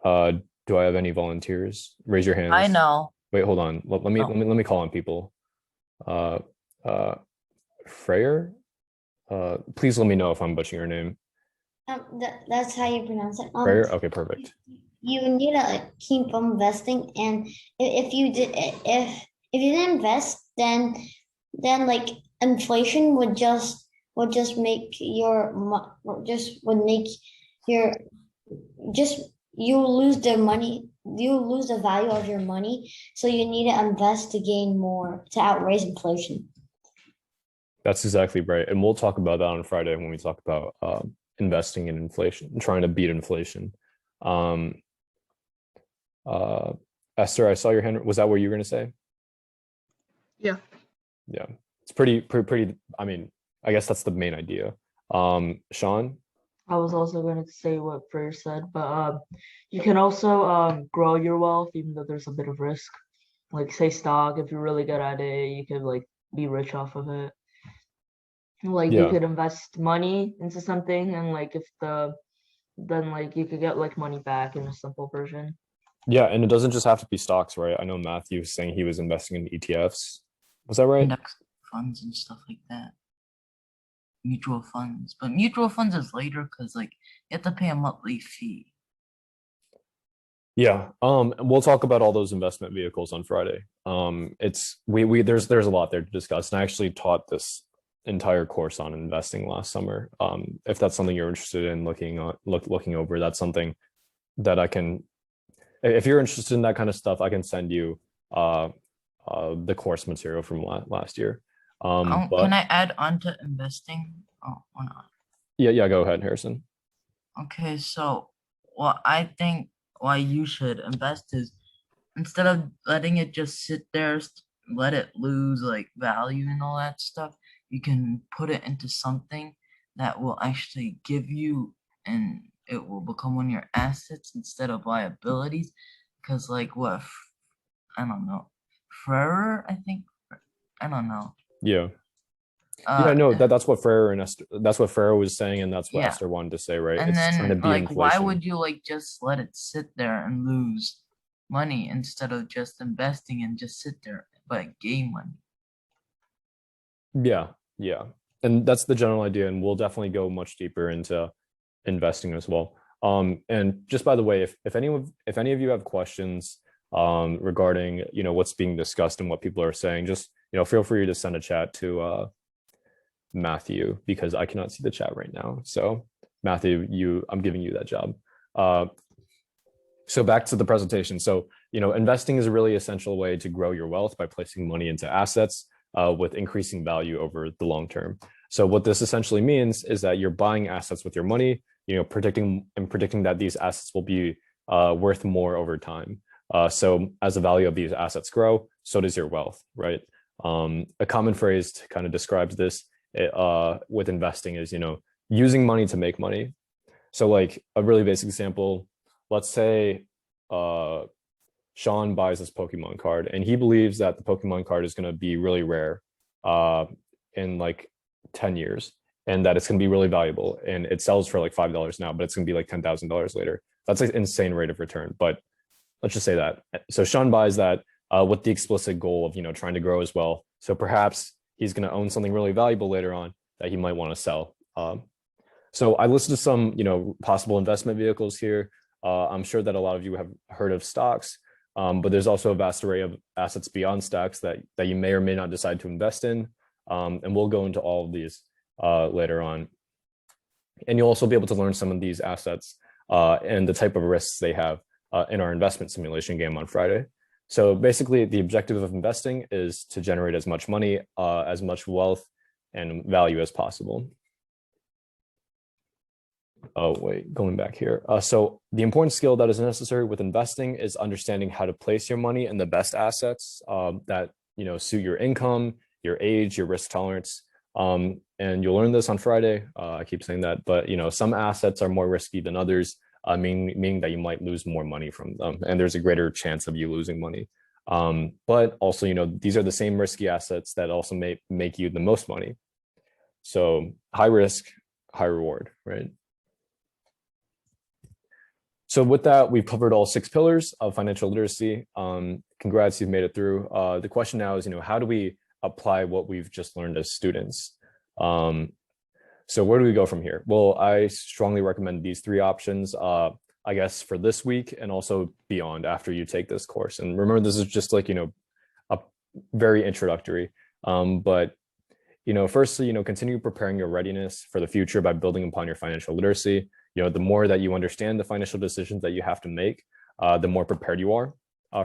Do I have any volunteers? Raise your hands. I know. Wait, hold on. Let me call on people. Freyer, please let me know if I'm butchering your name. That's how you pronounce it. Freyer? Okay, perfect. You need to keep investing, and if you didn't invest, then like inflation would just make you'll lose the money, you'll lose the value of your money. So you need to invest to gain more, to outraise inflation. That's exactly right. And we'll talk about that on Friday when we talk about investing in inflation and trying to beat inflation. Esther, I saw your hand. Was that what you were going to say? Yeah. Yeah. It's pretty, I mean, I guess that's the main idea. Sean? I was also going to say what Freer said, but you can also grow your wealth even though there's a bit of risk. Like say stock, if you're really good at it, you could like be rich off of it. Like you could invest money into something, and like then like you could get like money back in a simple version. Yeah, and it doesn't just have to be stocks, right? I know Matthew was saying he was investing in ETFs. Was that right? Index funds and stuff like that. Mutual funds, but mutual funds is later because like you have to pay a monthly fee. Yeah, we'll talk about all those investment vehicles on Friday. It's there's a lot there to discuss, and I actually taught this entire course on investing last summer. If that's something you're interested in looking over, that's something that I can. If you're interested in that kind of stuff, I can send you the course material from last year. But, can I add on to investing? Oh, or not? Yeah, go ahead, Harrison. Okay, so what I think why you should invest is instead of letting it just sit there, let it lose like value and all that stuff, you can put it into something that will actually give you, and it will become one of your assets instead of liabilities. Because like what, I don't know, Ferrer, I think, I don't know. Yeah. No, that's what Ferrer and Esther, that's what Ferrer was saying, and that's what Esther wanted to say, right? And it's then trying to beat like inflation. why would you like just let it sit there and lose money instead of just investing and just sit there but gain money? Yeah. And that's the general idea, and we'll definitely go much deeper into investing as well. And just by the way, if any of you have questions regarding what's being discussed and what people are saying, just feel free to send a chat to Matthew, because I cannot see the chat right now. So Matthew, I'm giving you that job. So back to the presentation. So investing is a really essential way to grow your wealth by placing money into assets with increasing value over the long term. So what this essentially means is that you're buying assets with your money, predicting that these assets will be worth more over time. So as the value of these assets grow, so does your wealth, right? A common phrase kind of describes this with investing is, using money to make money. So like a really basic example, let's say Sean buys this Pokemon card and he believes that the Pokemon card is going to be really rare in like 10 years and that it's going to be really valuable, and it sells for like $5 now, but it's going to be like $10,000 later. That's an insane rate of return, but let's just say that. So Sean buys that with the explicit goal of, trying to grow as well. So perhaps he's going to own something really valuable later on that he might want to sell. So I listed some, possible investment vehicles here. I'm sure that a lot of you have heard of stocks, but there's also a vast array of assets beyond stocks that you may or may not decide to invest in. And we'll go into all of these later on. And you'll also be able to learn some of these assets and the type of risks they have in our investment simulation game on Friday. So basically, the objective of investing is to generate as much money, as much wealth and value as possible. Oh, wait, going back here. So the important skill that is necessary with investing is understanding how to place your money in the best assets that suit your income, your age, your risk tolerance. And you'll learn this on Friday. I keep saying that, but some assets are more risky than others, meaning that you might lose more money from them, and there's a greater chance of you losing money. But also, these are the same risky assets that also may make you the most money. So high risk, high reward, right? So with that, we've covered all 6 pillars of financial literacy. Congrats, you've made it through. The question now is, how do we apply what we've just learned as students? So where do we go from here? Well, I strongly recommend these 3 options, I guess, for this week and also beyond after you take this course. And remember, this is just like, a very introductory. But, firstly, continue preparing your readiness for the future by building upon your financial literacy. The more that you understand the financial decisions that you have to make, the more prepared you are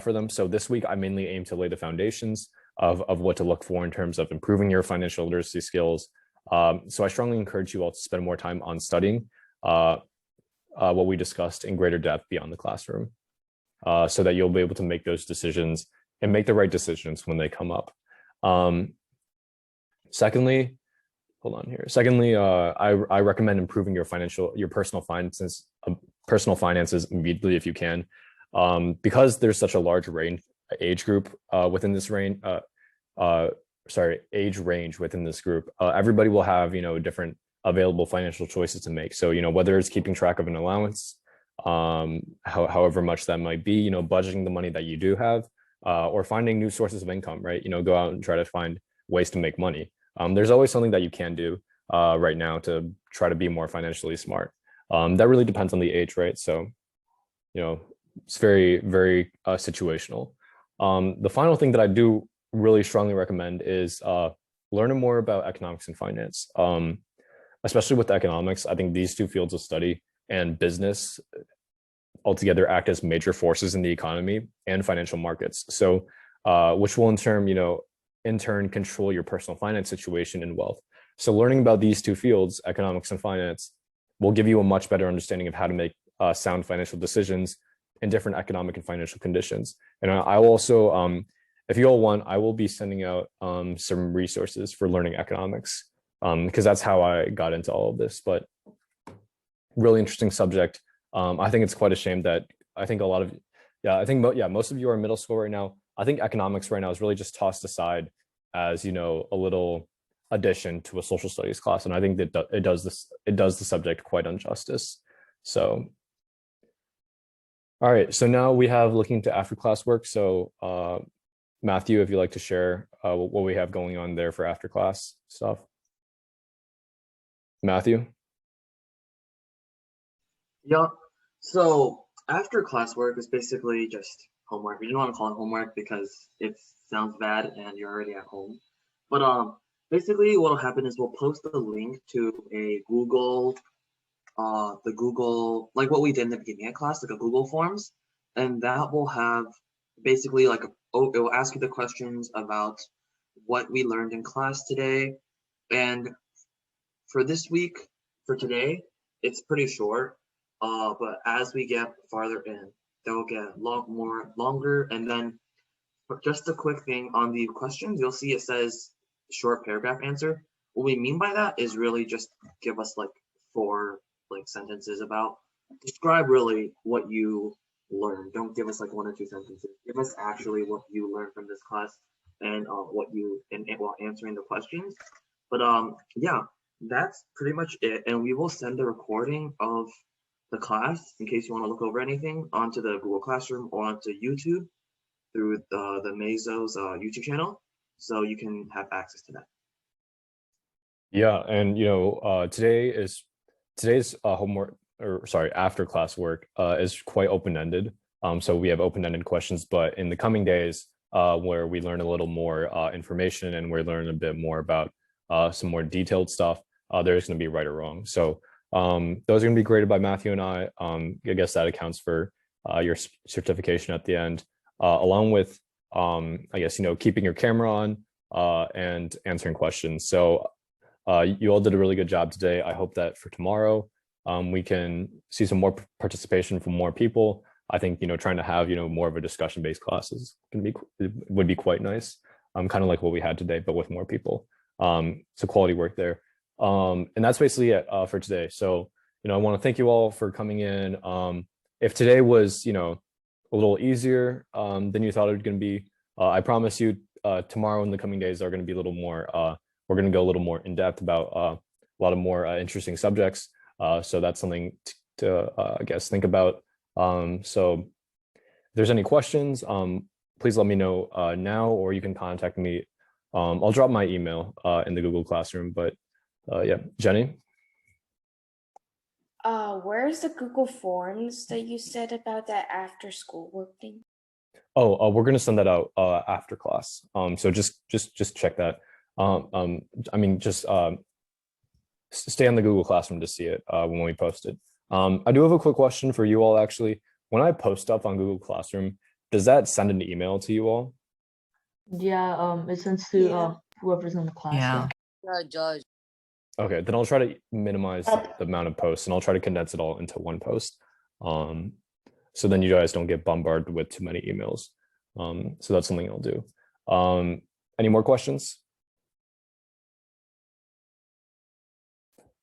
for them. So this week, I mainly aim to lay the foundations of what to look for in terms of improving your financial literacy skills. So I strongly encourage you all to spend more time on studying what we discussed in greater depth beyond the classroom, so that you'll be able to make those decisions and make the right decisions when they come up. Secondly, I recommend improving your personal finances immediately if you can, because there's such a large age range within this group. Everybody will have different available financial choices to make. So whether it's keeping track of an allowance, however much that might be, budgeting the money that you do have, or finding new sources of income, right? Go out and try to find ways to make money. There's always something that you can do right now to try to be more financially smart. That really depends on the age, right? So, it's very, very situational. The final thing that I do really strongly recommend is learning more about economics and finance. Especially with economics, I think these 2 fields of study and business altogether act as major forces in the economy and financial markets. So, which will in turn control your personal finance situation and wealth. So learning about these 2 fields, economics and finance, will give you a much better understanding of how to make sound financial decisions in different economic and financial conditions. And I will also, if you all want, I will be sending out some resources for learning economics, because that's how I got into all of this. But really interesting subject. I think it's quite a shame that most of you are in middle school right now. I think economics right now is really just tossed aside as a little addition to a social studies class, and I think that it does the subject quite injustice. So, all right. So now we have looking to after class work. So, Matthew, if you'd like to share what we have going on there for after class stuff. Matthew. Yeah. So after classwork is basically just homework. We don't want to call it homework because it sounds bad and you're already at home. But basically what will happen is we'll post a link to a Google, like what we did in the beginning of class, like a Google Forms, and that will have basically it will ask you the questions about what we learned in class today. And for this week, for today, it's pretty short. But as we get farther in, they'll get longer. And then just a quick thing on the questions, you'll see it says short paragraph answer. What we mean by that is really just give us like 4 sentences about, describe really what you learned. Don't give us like 1 or 2 sentences. Give us actually what you learned from this class and what you while answering the questions. But yeah, that's pretty much it. And we will send the recording of the class in case you want to look over anything onto the Google Classroom or onto YouTube through the Meso's YouTube channel, so you can have access to that. Yeah, and today's homework, or sorry, after class work is quite open-ended. So we have open-ended questions, but in the coming days, where we learn a little more information and we learn a bit more about some more detailed stuff, there's going to be right or wrong. So those are going to be graded by Matthew and I. I guess that accounts for your certification at the end, along with I guess keeping your camera on and answering questions. So you all did a really good job today. I hope that for tomorrow we can see some more participation from more people. I think trying to have more of a discussion-based classes would be quite nice. Kind of like what we had today, but with more people. So quality work there. And that's basically it for today. So I want to thank you all for coming in. If today was a little easier than you thought it was going to be, I promise you tomorrow and the coming days are going to be a little more. We're going to go a little more in depth about a lot of more interesting subjects. So that's something to I guess think about. So if there's any questions, please let me know now, or you can contact me. I'll drop my email in the Google Classroom, but yeah, Jenny? Where's the Google Forms that you said about that after school work thing? Oh, we're gonna send that out after class. So just check that. I mean, just stay on the Google Classroom to see it when we post it. I do have a quick question for you all, actually. When I post stuff on Google Classroom, does that send an email to you all? Yeah, it sends to whoever's in the class. Yeah. Judge. Okay, then I'll try to minimize the amount of posts, and I'll try to condense it all into one post. So then you guys don't get bombarded with too many emails. So that's something I'll do. Any more questions?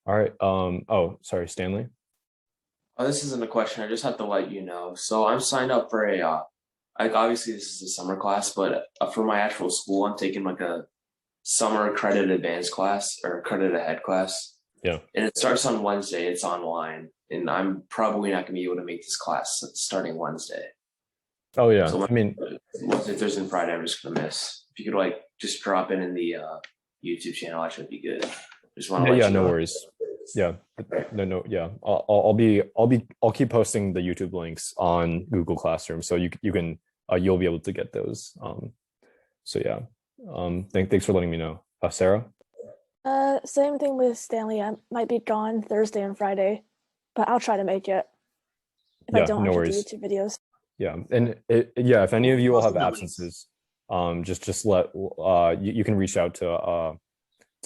All right. Oh, sorry, Stanley. Oh, this isn't a question. I just have to let you know. So I'm signed up for a, like obviously this is a summer class, but for my actual school, I'm taking like a summer credit advanced class or credit ahead class. Yeah. And it starts on Wednesday. It's online, and I'm probably not going to be able to make this class starting Wednesday. Oh yeah. So I mean, Wednesday, Thursday, and Friday, I'm just going to miss. If you could like just drop in the YouTube channel, that should be good. Just want to let you know. No worries. Yeah, no, yeah. I'll keep posting the YouTube links on Google Classroom, so you'll be able to get those. So yeah. Thanks for letting me know. Sarah? Same thing with Stanley. I might be gone Thursday and Friday, but I'll try to make it. If I don't, no I'll worries. do YouTube videos. Yeah, and if any of you all have absences, just let you can reach out to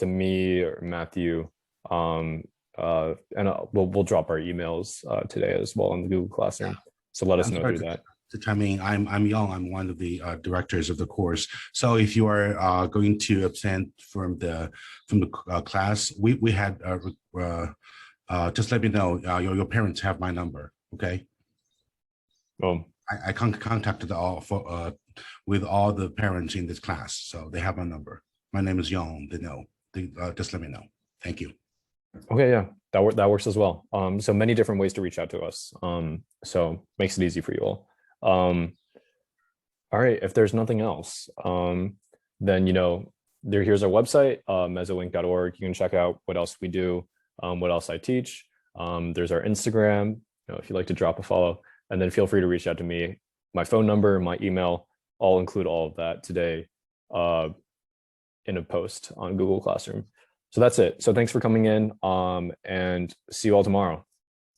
me or Matthew, and we'll drop our emails today as well in the Google Classroom. So let us know through that. To chime in, I'm Young. I'm one of the directors of the course. So if you are going to absent from the class, we had just let me know. Your parents have my number. Okay. Oh. I contacted with all the parents in this class, so they have my number. My name is Young. They know. Just let me know. Thank you. Okay, yeah, that works as well. So many different ways to reach out to us. So makes it easy for you all. All right, if there's nothing else, then here's our website, mesolink.org. You can check out what else we do, what else I teach. There's our Instagram, if you'd like to drop a follow, and then feel free to reach out to me. My phone number, my email, I'll include all of that today in a post on Google Classroom. So that's it. So thanks for coming in, and see you all tomorrow,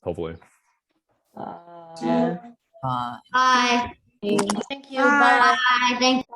hopefully. Bye. Bye. Thank you. Bye. Thank you.